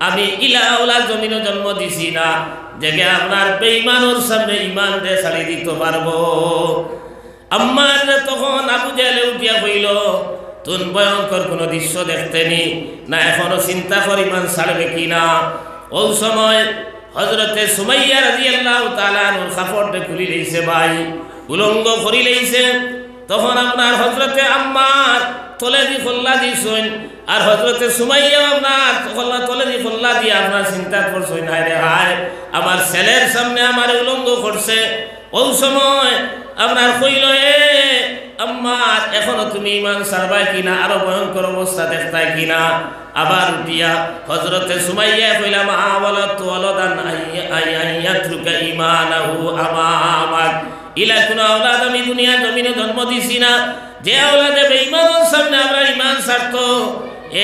আমি ইলাউলা জমিনে জন্ম দিছি না যে আপনার বেঈমানের সামনে ঈমান দে ছাড়ি দিতে পারবো। আম্মার তখন আবু জাহেল উঠিয়া কইল, তুন ভয়ঙ্কর কোন দৃশ্য দেখতেনি না, এখনো চিন্তা কর ঈমান ছাড়বে কিনা। ওই সময় হযরতে সুমাইয়া রাদিয়াল্লাহু তাআলা আনহুর কাপড়টা খুলি লইছে, ভাই উলঙ্গ করি লইছে। তখন আপনার হযরতে আম্মার তলে দি খোল্লা দিছেন, আর হযরতে সুমাইয়া আপনার তলে দি খোল্লা দিয়ে আপনার চিন্তা করছেন, হায় রে হায় আমার ছেলের সামনে আমার উলঙ্গ করছে। ওই সময় আপনার কইল, এ আম্মার এখনো তুমি ঈমান ছাড়বাই কিনা, আরো ভয়ঙ্কর অবস্থা দেখতাই কিনা। আবার উঠিয়া হযরতে সুমাইয়া কইলা, মা ওয়ালাদতু ওয়ালাদান আইয়াতরুকা ঈমানাহু আমামাক, ইলা কোন আওলাদ আমি দুনিয়ার জমিনে জন্ম দিছি না যে আওলাদে বেঈমানের সামনে আমরা ঈমান ছাড়তো।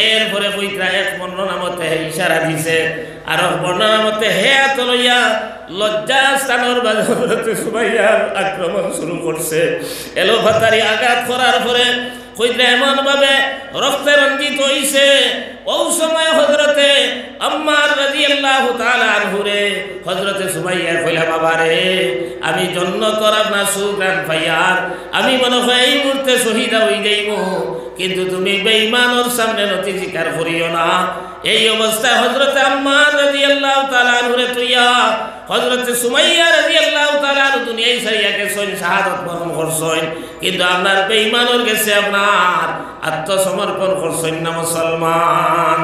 এরপরে কইত্রা এক বর্ণনা মতে ইশারা দিছে, আর বর্ণনা মতে হে হাত লইয়া লজ্জা স্থানের বাজে হযরতে সুমাইয়ার আক্রমণ শুরু করছে। এলোপাতারি আঘাত করার পরে কইত্রা এমন ভাবে রক্তে রঞ্জিত হইছে। ওই সময় হযরতে আম্মার রাদিয়াল্লাহু তাআলা আনহুরে হযরতে সুমাইয়া কইলা, বাবা রে আমি জন্নতর আপনার সুগ্রাণ পাইয়ার আমি মনে হয় এই মুহূর্তে শহীদ হই যাইব, কিন্তু তুমি বেঈমানের সামনে নতি স্বীকার করিও না। এই অবস্থায় হযরতে আম্মার রাদিয়াল্লাহু তাআলা আনহুরে তুইয়া হযরতে সুমাইয়া রাদিয়াল্লাহু তাআলা আনহু দুনিয়ায় ছাড়িয়া গেছেন, শাহাদাত বরণ করছেন, কিন্তু আপনার বেঈমানের কাছে আপনার আত্মসমর্পণ করছেন না মুসলমান।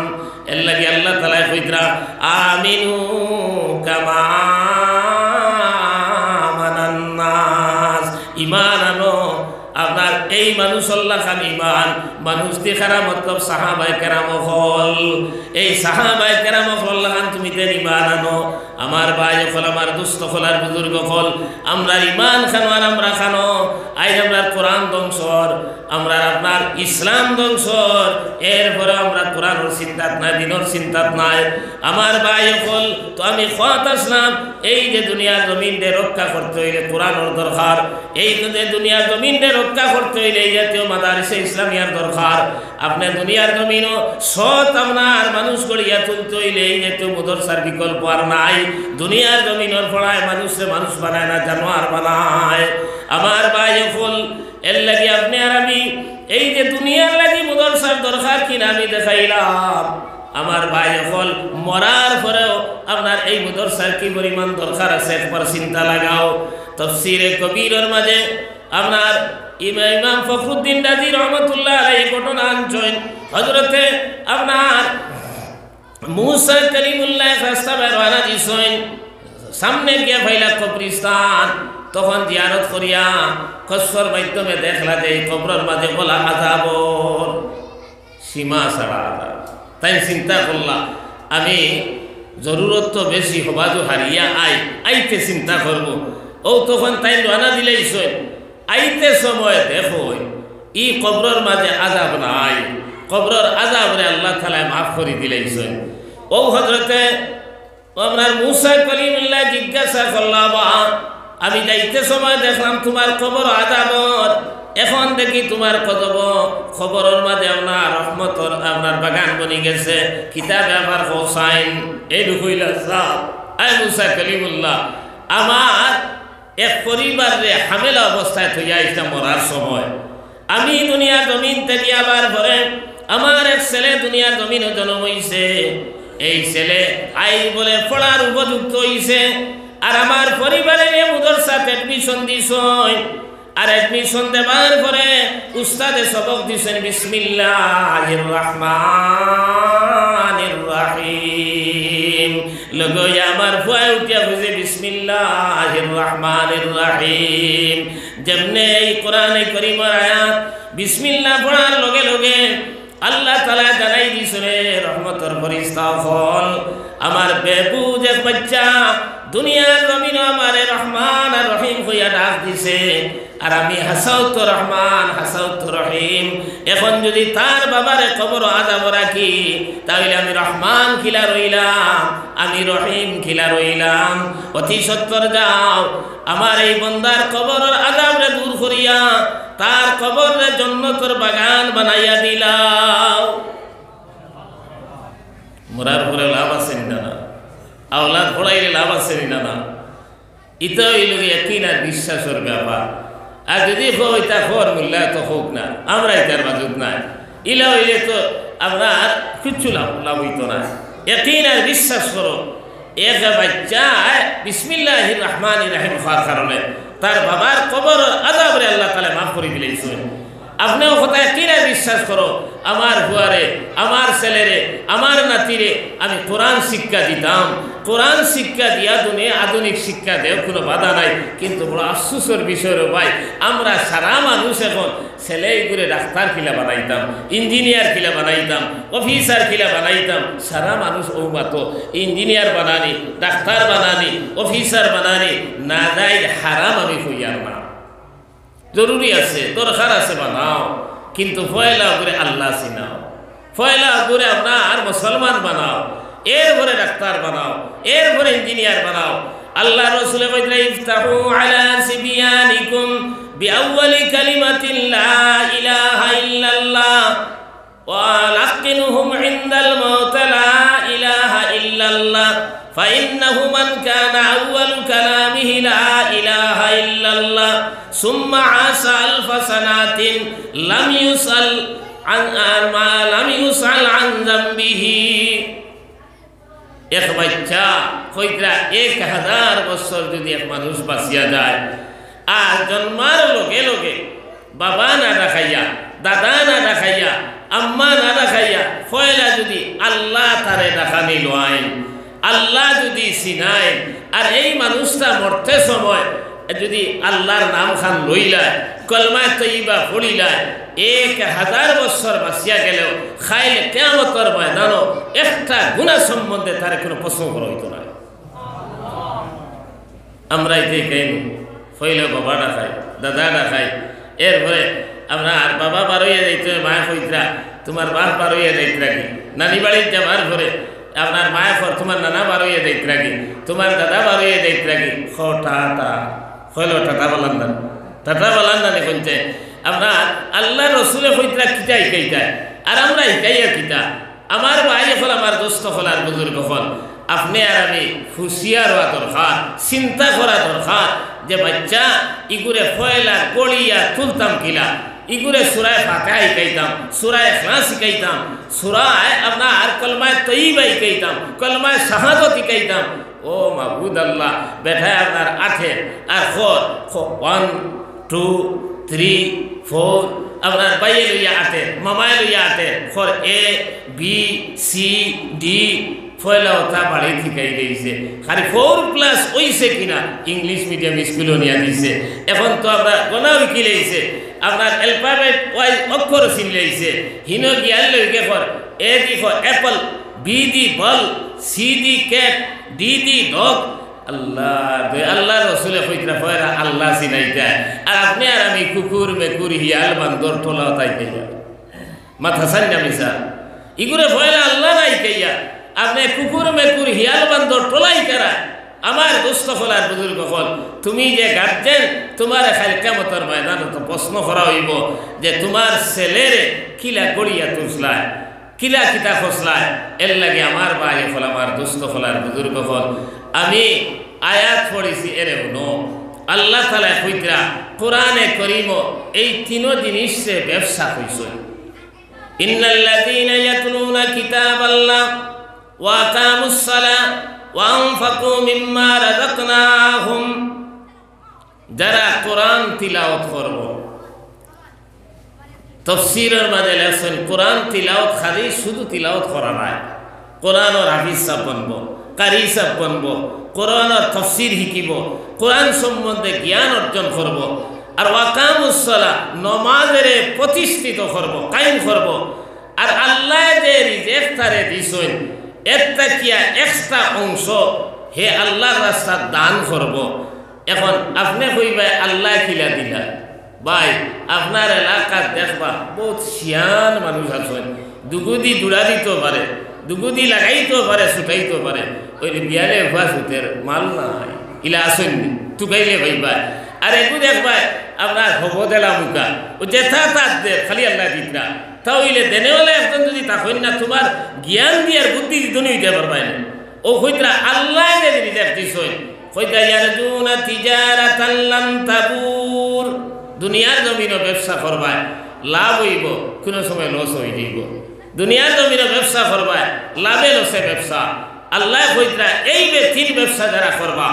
এর লাগি আল্লাহ তাআলা কইতরা, আমিনু কামা আমানান নাস, ঈমান আনো। আপনার এই মানুষ আল্লাহ খান ঈমান মানুষ দেখারা মতলব সাহাবায়ে কেরাম হল, এই সাহাবায়ে কেরাম হল খান তুমি তেন ঈমান আনো। আমার ভাই হল, আমার দুস্থ হল, আর বুজুর্গ হল, আমরা ঈমান খানো আর আমরা খানো। আজ আমরা কোরআন ধ্বংসর, আমরা আপনার ইসলাম ধ্বংসর, এরপরে আমরা কোরআনের চিন্তাত নাই, দিনের চিন্তাত নাই। আমার ভাই হল, তো আমি খোয়াত আসলাম এই যে দুনিয়ার জমিনকে রক্ষা করতে হইলে কোরআনের দরকার, এই যে দুনিয়ার জমিনকে রক্ষা করতে হইলে এই জাতীয় মাদারিসে ইসলামিয়ার দরকার। আপনি দুনিয়ার জমিনও সৎ আপনার মানুষ গড়িয়া তুলতে হইলে এই জাতীয় মাদ্রাসার বিকল্প আর নাই। দুনিয়ার জমিনের পড়ায় মানুষে মানুষ বানায় না, জানোয়ার বানায়। আমার ভাই হল, এর লাগি আপনি আর আমি এই যে দুনিয়ার লাগি মাদ্রাসার দরকার কিনা আমি দেখাইলাম। আমার ভাই হল, মরার পরেও আপনার এই মাদ্রাসার কি পরিমাণ দরকার আছে একবার চিন্তা লাগাও। তাফসীরে কবীরের মাঝে আপনার ইমাম ফখরুদ্দিন রাজি রহমতুল্লাহ আলাইহি ঘটনা আনছেন, হযরতে আপনার মুসা কালিমুল্লাহ রাস্তা বের হওয়া দিছেন, সামনে গিয়া ফাইলা কবরস্থান, তখন জিয়ারত করিয়া কসর মাধ্যমে দেখলা যে কবরের মাঝে বলা আযাবর সীমা ছাড়া আযাব। তাই চিন্তা করলাম আমি জরুরত তো বেশি হবাজু হারিয়া আইতে চিন্তা করব। ও তখন তাই রানা দিলেইছেন, আইতে সময় দেখো ই কবরের মাঝে আযাব নাই, কবরের আযাবরে আল্লাহ তাআলা মাফ করে দিলেইছেন। ও হযরতে আপনার মুসা কালিমুল্লাহ জিজ্ঞাসা করলা, বা আমি যাইতে সময় দেখলাম তোমার কবর আযাবর, এখন দেখি তোমার খবরের মাঝে আপনার রহমতর আপনার বাগান বনি গেছে, কিতাব আবার হোসাইন এই ঢুকইলা সাহ। আয় মুসা কালিমুল্লাহ, আমার এক পরিবারে হামেলা অবস্থায় থইয়া আইসা মরার সময় আমি দুনিয়ার জমিন থেকে আবার পরে আমার এক ছেলে দুনিয়ার জমিনে জন্ম হইছে। এই ছেলে আই বলে পড়ার উপযুক্ত হইছে, আর আমার পরিবারের মাদ্রাসাতে অ্যাডমিশন দিছেন। আর অ্যাডমিশন দেওয়ার পরে উস্তাদে সবক দিছেন বিসমিল্লাহির রহমানির রহিম। লগই আমার ভয় উঠিয়া বুঝে বিসমিল্লাহির রহমানির রহিম। যেমনে এই কোরআনে কারীমের আয়াত বিসমিল্লাহ পড়ার লগে লগে আল্লাহ তাআলা জানাই দিছেন রহমতের ফেরেশতা হল, আমার বেবুজ এক বাচ্চা দুনিয়ার জমিনে আমারে রহমান আর রহিম হইয়া ডাক দিছে, আর আমি হাসাউত রহমান হাসাউত রহিম। এখন যদি তার বাবারে কবর আযাব রাখি তাহলে আমি রহমান খিলা রইলাম, আমি রহিম খিলা রইলাম। অতি সত্তর যাও আমার এই বন্দার কবরের আযাবরে দূর করিয়া তার কবরে জান্নাতের বাগান বানাইয়া দিলাও। মরার পরে লাভ আছে না না, আওলাদ পড়াইলে লাভ আছে না না, ইটা হইল একই না বিশ্বাসের ব্যাপার। আর যদি হইতা ফর্মুলা তো হোক না, আমরা এটার বাজুত নাই, ইলা হইলে তো আপনার কিচ্ছু লাভ হইতো না। একই না বিশ্বাস করো, এক বাচ্চা বিসমিল্লাহির রহমানির রহিম হওয়ার কারণে তার বাবার কবর আযাবরে আল্লাহ তাআলা মাফ করে দিলেন। আপনিও কথা কিনা বিশ্বাস করো, আমার হুয়ারে, আমার ছেলেরে, আমার নাতিরে আমি কোরআন শিক্ষা দিতাম, কোরআন শিক্ষা দিয়া দুনিয়া আধুনিক শিক্ষা দেও, কোনো বাধা নাই। কিন্তু বড় আফসোসের বিষয় ভাই, আমরা সারা মানুষ এখন ছেলে করে ডাক্তার কিলা বানাইতাম, ইঞ্জিনিয়ার কিলা বানাইতাম, অফিসার কিলা বানাইতাম। সারা মানুষ ওমাত ইঞ্জিনিয়ার বানানি, ডাক্তার বানানি, অফিসার বানানি না যাই হারাম আমি হইয়ার না। জরুরি আছে, দরকার আছে, বানাও, কিন্তু ফয়লা করে আল্লাহ চিনাও, ফয়লা করে আপনার মুসলমান বানাও, এরপরে ডাক্তার বানাও, এরপরে ইঞ্জিনিয়ার বানাও। আল্লাহ রাসূল বলেন ইফতাহু আলা সিবিয়ানিকুম বিআউয়ালি কালিমাতিন লা ইলাহা ইল্লাল্লাহ ওয়া লাকিনুহুম ইনদাল মাউত লা ইলাহা ইল্লাল্লাহ ফাইন্নাহু মান কানা আউয়ালু কালামিহি লা ইলাহা ইল্লাল্লাহ সুম্মা আসা আলফা সানাতিন লাম ইউসাল আন যামবিহি। এক বাচ্চা কইরা 1000 বছর যদি এক মানুষ বাঁচিয়া যায়, আর জন্মার লগে লগে বাবা না দেখাইয়া, দাদা না দেখাইয়া, আম্মা না দেখাইয়া ফয়লা যদি আল্লাহ তারে দেখানি লয়, আল্লাহ যদি চিনায়, আর এই মানুষটা মরতে সময় যদি আল্লাহর নাম খান লইলায়, কলমা তৈবা পড়িলায়, 1000 বছর বাঁচিয়া গেলেও খাইলে কিয়ামতের ময়দানও একটা গুনাহ সম্বন্ধে তার কোনো প্রশ্ন করা হইতো না। আমরা এটাই খাইনি, ফইলে বাবা ডাকাই, দাদা ডাকাই, এরপরে আমরা আর বাবা বার হইয়া যাইতে, মা কইতরা তোমার বাপ বার হইয়া যাইতরা কি, নানি বাড়ির যাবার পরে আপনার মায়ের পর তোমার নানা বার হইয়া যাইতরা কি, তোমার দাদা বার হইয়া যাইতরা কি, টাটা হইল টাটা বলান না, টাটা বলান না কইতে আপনার আল্লাহ রসুলে কইতরা কিতা শিকাইতায়, আর আমরা শিকাইয়া কিতা। আমার ভাই হল, আমার দোস্ত হল, আর বুজুর্গ হল, আপনি আর আমি হুঁশিয়ার হওয়া দরকার, চিন্তা করা দরকার যে বাচ্চা ইগুরে ফয়লা কলিয়া তুলতাম কিলা, ইগুরে সুরায় ফাতিহা শিকাইতাম, সুরায় ইখলাস শিকাইতাম, সুরায় আপনার কলমায় তয়্যিবা শিকাইতাম, কলমায় শাহাদাত শিকাইতাম। ও মাবুদ আল্লাহ, বেঠায় আপনার 8 আর 1 2 3 4 আপনার বাইয়ে লইয়া 8, মামায় লইয়া 8, A B C D ফয়লা ওটা বাড়ি শিকাই দিয়েছে। খালি 4+ হইছে কিনা ইংলিশ মিডিয়াম স্কুলও নিয়ে দিছে। এখন তো আমরা গণাও শিকিলেইছে, আপনার অ্যালফাবেট ওয়াইজ অক্ষর চিনলেইছে। হিন গিয়াল লইকে কর, A দি ফর অ্যাপল, B দি বল, C দি ক্যাট, D দি ডগ। আল্লাহ রসুলে কইতরা ফয়রা আল্লাহ চিনাইতা, আর আপনি আর আমি কুকুর মেকুর হিয়াল বান্দর টোলা তাইতে মাথা সান্না মিশা ইগুরে ফয়রা আল্লাহ নাই কাইয়া আপনি কুকুর মেকুর হিয়াল বান্দর টোলাই কারা। আমার দোস্ত হল আর বুজুর্গ হল, তুমি যে গার্জেন, তোমার খালি কিয়ামতের ময়দানে তো প্রশ্ন করা হইব যে তোমার ছেলেরে কিলা গড়িয়া তুলছলায়, কিলা কিতা খসলায়। এর লাগে আমার ভাই হল, আমার দোস্ত হল আর বুজুর্গ হল, আমি আয়াত পড়েছি এরে শুনো। আল্লাহ তাআলা কইতরা কোরআনে করিম এই 3 জিনিসে ব্যবসা কইছে। ইন্নাল্লাযীনা ইয়াতলুনা কিতাবাল্লাহ ওয়া আকামুস সালাহ ওয়া আনফাকু মিম্মা রাযাকনাহুম, যারা কোরআন তিলাওয়াত করব। তাফসীরের মাঝে লেখেন কোরআন তিলাওয়াত খালি শুধু তিলাওয়াত করা না, কোরআনের হাফিজ সাহেব বনব, কারি সাহেব বনব, কোরআনের তাফসীর শিকিব, কোরআন সম্বন্ধে জ্ঞান অর্জন করব, আর ওয়াকামুস সালাহ নমাজের প্রতিষ্ঠিত করব, কায়েম করব। আর আল্লাহ যে রিজিক তারে দিছেন একটা কিয়া এক্সট্রা অংশ হে আল্লাহর রাস্তায় দান করব। এখন আপনি কইবা আল্লাহ কিলা দিলা, ভাই আপনার এলাকার দেখবা বহুত শিয়ান মানুষ আছেন, দুগুদি দূরা দিতে পারে, দুগুদি লাগাইতেও পারে, ছুটাইতেও পারে, ওই বিয়ালে ভুয়া সুতের মাল নাই ইলা আসেন তুকাইলে ভাইবা। আর একটু দেখবা আপনার হবদেলা মুখা ও যেথা তার দে খালি আল্লাহ দিতরা তাহলে দেনেওয়ালা একজন যদি তখন না তোমার জ্ঞান দিয়ার বুদ্ধি দুনি দিতে পারবাই না ও কইতরা আল্লাহ যে রিজার্ভ দিছই কইতা ইয়ারজুনা তিজারাতান লান তাবুর দুনিয়ার জমিনে ব্যবসা করবা লাভ হইব কোনো সময় লস হয়ে যাইব দুনিয়ার জমিনে ব্যবসা করবা লাভে লসে ব্যবসা আল্লাহ কইতরা এই তিন ব্যবসা যারা করবা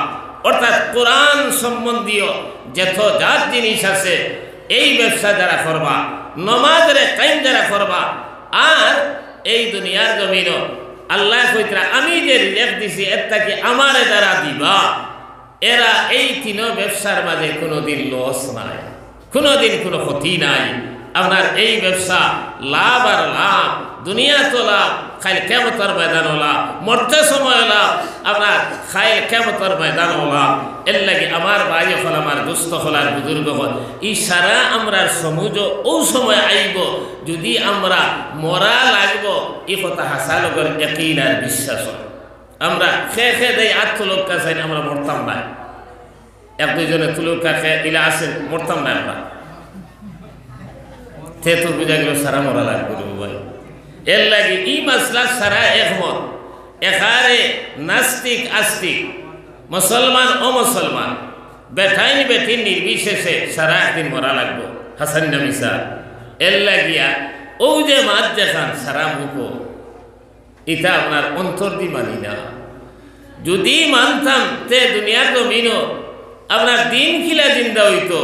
অর্থাৎ কোরআন সম্বন্ধীয় যত জাত জিনিস আছে এই ব্যবসা যারা করবা নমাজের কায়েম যারা করবা আর এই দুনিয়ার জমিনও আল্লাহ কইতরা আমি যে রিজেক্ট দিছি এটা কি আমারে দ্বারা দিবা এরা এই তিন ব্যবসার মাঝে কোনোদিন লস নাই কোনোদিন কোনো ক্ষতি নাই আপনার এই ব্যবসা লাভ আর লাভ দুনিয়া তো লাভ খাইল কিয়ামতের ময়দান লাভ মরতে সময় লাভ আপনার খাইল কিয়ামতের ময়দান লাভ এর লাগে আমার ভাই হল আমার দুস্থ হল আর বুজুর্গ হল ইশারা আমরা সমুজ ও সময় আইব যদি আমরা মরা লাগব এই কথা হাসা লোকের ইয়াকিন আর বিশ্বাস আমরা খেয়ে দেয় আর তুলকা চাই আমরা মরতাম না এক দুইজনে তুলকা খেয়ে ইলা আসেন মরতাম না আমরা তে তো বুঝা গেল সারা মরা লাগবে ভাই এর লাগে ই মাসলা সারা একমত এখারে নাস্তিক আস্তিক মুসলমান ও মুসলমান বেঠাইন বেঠিন নির্বিশেষে সারা একদিন মরা লাগবে হাসান নমিসা এর লাগিয়া ও যে মাছ দেখান সারা মুখো এটা আপনার অন্তর দি মানি না যদি মানতাম তে দুনিয়ার জমিনও আপনার দিন কিলা জিন্দা হইতো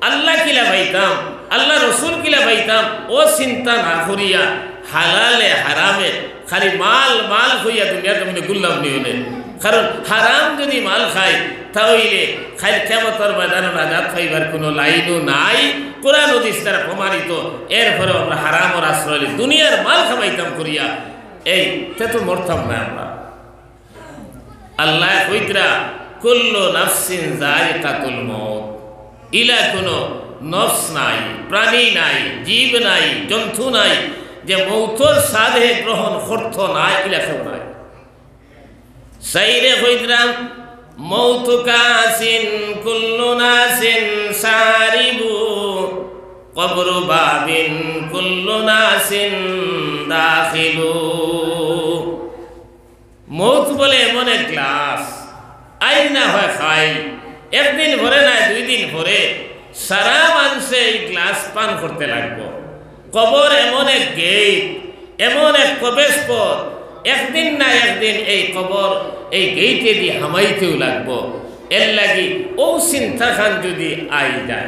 আল্লাহ কিলা পাইতাম আল্লাহ রসুল কিলা পাইতাম ও চিন্তা না করিয়া হালালে হারামে খালি মাল মাল হইয়া দুনিয়ার জমিনে গুল্লাম নিয়ে কারণ হারাম যদি মাল খায় তাহলে খালি কিয়ামতের ময়দানে নাজাত পাইবার কোনো লাইনও নাই কোরআন হাদিস দ্বারা প্রমাণিত এরপরে আমরা হারামর আশ্রয় দুনিয়ার মাল খাবাইতাম করিয়া এই তে তো মরতাম না আমরা আল্লাহ কইতরা কুল্লু নাফসিন যায়িকাতুল মউত ইলা কোনো নফস নাই প্রাণী নাই জীব নাই জন্তু নাই যে মৌতর সাধে গ্রহণ করত নাই ইলা কেউ নাই সাইরে কইতরা মৌতু কাসিন কুল্লু নাসিন সারিবু কবরু বাবিন কুল্লু নাসিন দাখিলু মৌত বলে এমন এক গ্লাস আই না হয় খাই একদিন ভরে না দুই দিন ভরে সারা মানুষে এই গ্লাস পান করতে লাগবো কবর এমন এক গেট এমন এক প্রবেশ পথ একদিন না একদিন এই কবর এই গেটে দিয়ে হামাইতেও লাগবো এর লাগি ও চিন্তা খান যদি আই যায়